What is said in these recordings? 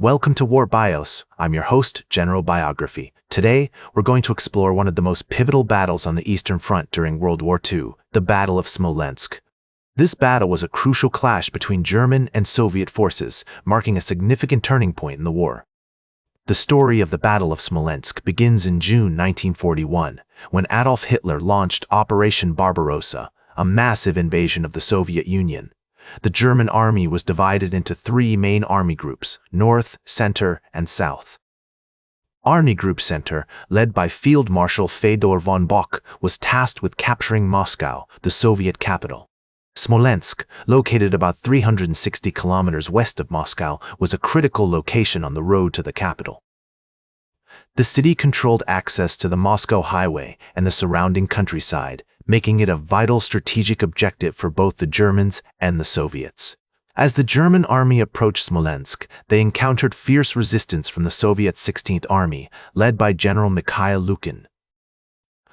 Welcome to War Bios. I'm your host, General Biography. Today, we're going to explore one of the most pivotal battles on the Eastern Front during World War II, the Battle of Smolensk. This battle was a crucial clash between German and Soviet forces, marking a significant turning point in the war. The story of the Battle of Smolensk begins in June 1941, when Adolf Hitler launched Operation Barbarossa, a massive invasion of the Soviet Union. The German army was divided into three main army groups: North, Center, and South. Army Group Center, led by Field Marshal Fedor von Bock, was tasked with capturing Moscow, the Soviet capital. Smolensk, located about 360 kilometers west of Moscow, was a critical location on the road to the capital. The city controlled access to the Moscow Highway and the surrounding countryside, making it a vital strategic objective for both the Germans and the Soviets. As the German army approached Smolensk, they encountered fierce resistance from the Soviet 16th Army, led by General Mikhail Lukin.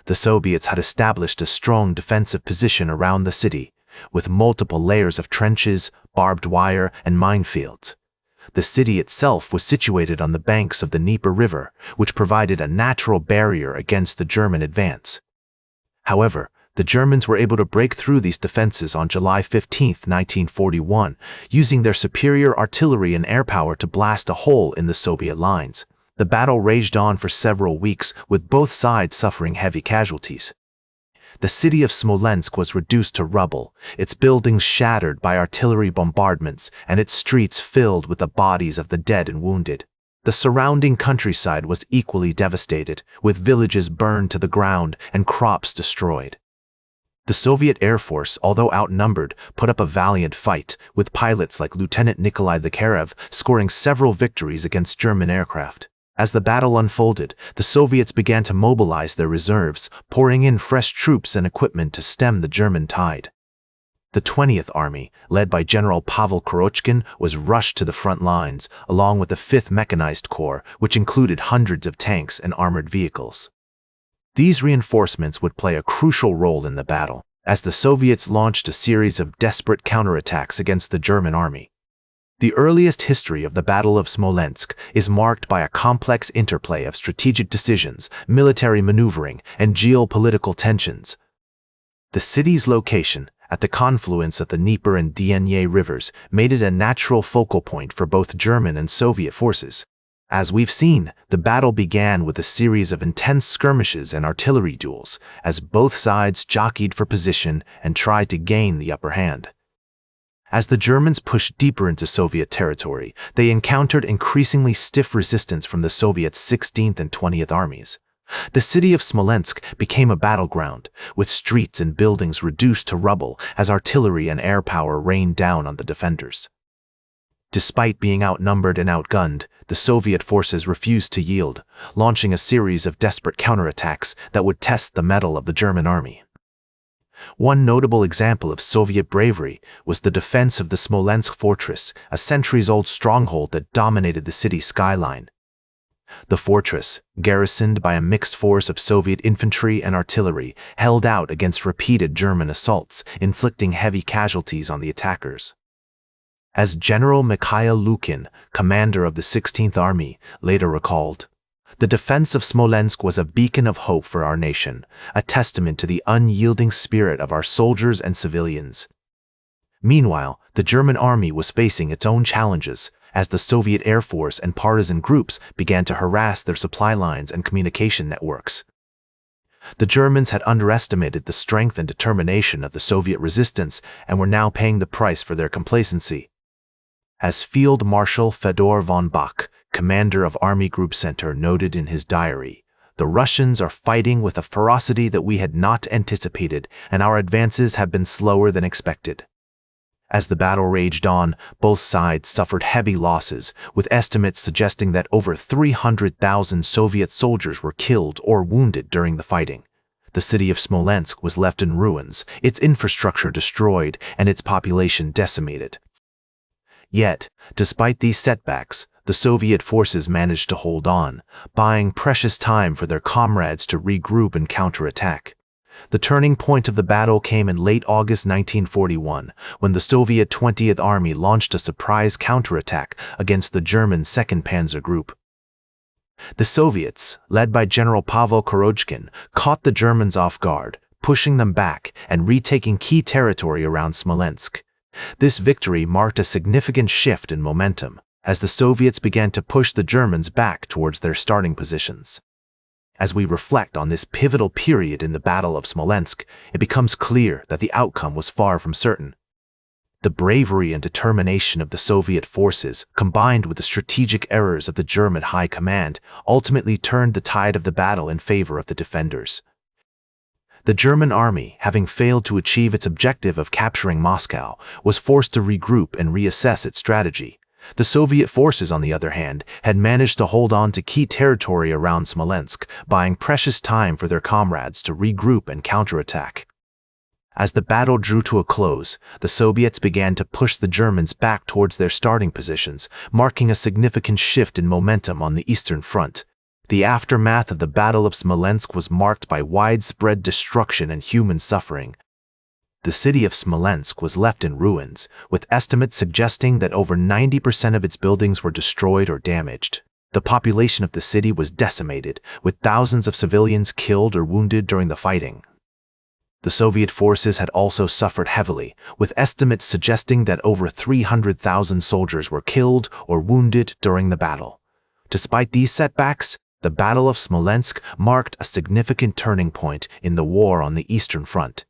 The Soviets had established a strong defensive position around the city, with multiple layers of trenches, barbed wire, and minefields. The city itself was situated on the banks of the Dnieper River, which provided a natural barrier against the German advance. However, the Germans were able to break through these defenses on July 15, 1941, using their superior artillery and air power to blast a hole in the Soviet lines. The battle raged on for several weeks, with both sides suffering heavy casualties. The city of Smolensk was reduced to rubble, its buildings shattered by artillery bombardments, and its streets filled with the bodies of the dead and wounded. The surrounding countryside was equally devastated, with villages burned to the ground and crops destroyed. The Soviet Air Force, although outnumbered, put up a valiant fight, with pilots like Lieutenant Nikolai Zakharev scoring several victories against German aircraft. As the battle unfolded, the Soviets began to mobilize their reserves, pouring in fresh troops and equipment to stem the German tide. The 20th Army, led by General Pavel Kurochkin, was rushed to the front lines, along with the 5th Mechanized Corps, which included hundreds of tanks and armored vehicles. These reinforcements would play a crucial role in the battle, as the Soviets launched a series of desperate counterattacks against the German army. The earliest history of the Battle of Smolensk is marked by a complex interplay of strategic decisions, military maneuvering, and geopolitical tensions. The city's location, at the confluence of the Dnieper and Dnieper rivers, made it a natural focal point for both German and Soviet forces. As we've seen, the battle began with a series of intense skirmishes and artillery duels, as both sides jockeyed for position and tried to gain the upper hand. As the Germans pushed deeper into Soviet territory, they encountered increasingly stiff resistance from the Soviet 16th and 20th Armies. The city of Smolensk became a battleground, with streets and buildings reduced to rubble as artillery and air power rained down on the defenders. Despite being outnumbered and outgunned, the Soviet forces refused to yield, launching a series of desperate counterattacks that would test the mettle of the German army. One notable example of Soviet bravery was the defense of the Smolensk fortress, a centuries-old stronghold that dominated the city's skyline. The fortress, garrisoned by a mixed force of Soviet infantry and artillery, held out against repeated German assaults, inflicting heavy casualties on the attackers. As General Mikhail Lukin, commander of the 16th Army, later recalled, "The defense of Smolensk was a beacon of hope for our nation, a testament to the unyielding spirit of our soldiers and civilians." Meanwhile, the German army was facing its own challenges, as the Soviet Air Force and partisan groups began to harass their supply lines and communication networks. The Germans had underestimated the strength and determination of the Soviet resistance and were now paying the price for their complacency. As Field Marshal Fedor von Bock, commander of Army Group Center, noted in his diary, "The Russians are fighting with a ferocity that we had not anticipated, and our advances have been slower than expected." As the battle raged on, both sides suffered heavy losses, with estimates suggesting that over 300,000 Soviet soldiers were killed or wounded during the fighting. The city of Smolensk was left in ruins, its infrastructure destroyed, and its population decimated. Yet, despite these setbacks, the Soviet forces managed to hold on, buying precious time for their comrades to regroup and counterattack. The turning point of the battle came in late August 1941, when the Soviet 20th Army launched a surprise counterattack against the German 2nd Panzer Group. The Soviets, led by General Pavel Kurochkin, caught the Germans off guard, pushing them back and retaking key territory around Smolensk. This victory marked a significant shift in momentum, as the Soviets began to push the Germans back towards their starting positions. As we reflect on this pivotal period in the Battle of Smolensk, it becomes clear that the outcome was far from certain. The bravery and determination of the Soviet forces, combined with the strategic errors of the German High Command, ultimately turned the tide of the battle in favor of the defenders. The German army, having failed to achieve its objective of capturing Moscow, was forced to regroup and reassess its strategy. The Soviet forces, on the other hand, had managed to hold on to key territory around Smolensk, buying precious time for their comrades to regroup and counterattack. As the battle drew to a close, the Soviets began to push the Germans back towards their starting positions, marking a significant shift in momentum on the Eastern Front. The aftermath of the Battle of Smolensk was marked by widespread destruction and human suffering. The city of Smolensk was left in ruins, with estimates suggesting that over 90% of its buildings were destroyed or damaged. The population of the city was decimated, with thousands of civilians killed or wounded during the fighting. The Soviet forces had also suffered heavily, with estimates suggesting that over 300,000 soldiers were killed or wounded during the battle. Despite these setbacks, the Battle of Smolensk marked a significant turning point in the war on the Eastern Front.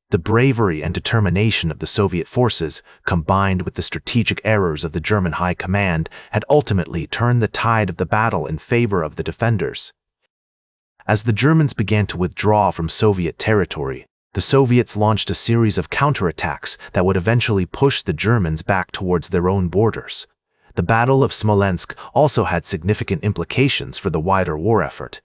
The bravery and determination of the Soviet forces, combined with the strategic errors of the German High Command, had ultimately turned the tide of the battle in favor of the defenders. As the Germans began to withdraw from Soviet territory, the Soviets launched a series of counterattacks that would eventually push the Germans back towards their own borders. The Battle of Smolensk also had significant implications for the wider war effort.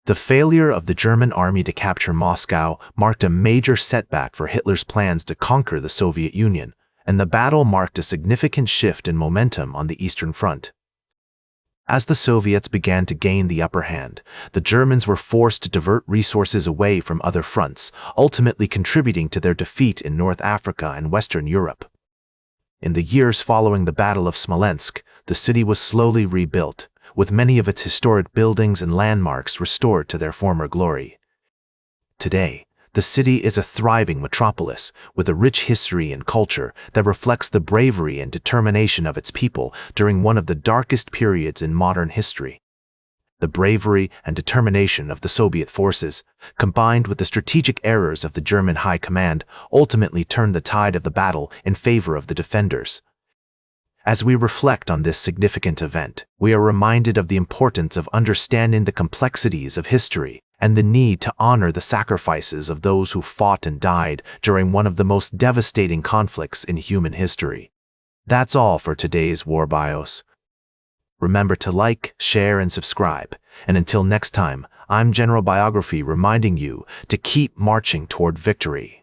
The failure of the German army to capture Moscow marked a major setback for Hitler's plans to conquer the Soviet Union, and the battle marked a significant shift in momentum on the Eastern Front. As the Soviets began to gain the upper hand, the Germans were forced to divert resources away from other fronts, ultimately contributing to their defeat in North Africa and Western Europe. In the years following the Battle of Smolensk, the city was slowly rebuilt, with many of its historic buildings and landmarks restored to their former glory. Today, the city is a thriving metropolis with a rich history and culture that reflects the bravery and determination of its people during one of the darkest periods in modern history. The bravery and determination of the Soviet forces, combined with the strategic errors of the German High Command, ultimately turned the tide of the battle in favor of the defenders. As we reflect on this significant event, we are reminded of the importance of understanding the complexities of history and the need to honor the sacrifices of those who fought and died during one of the most devastating conflicts in human history. That's all for today's War Bios. Remember to like, share, and subscribe. And until next time, I'm General Biography reminding you to keep marching toward victory.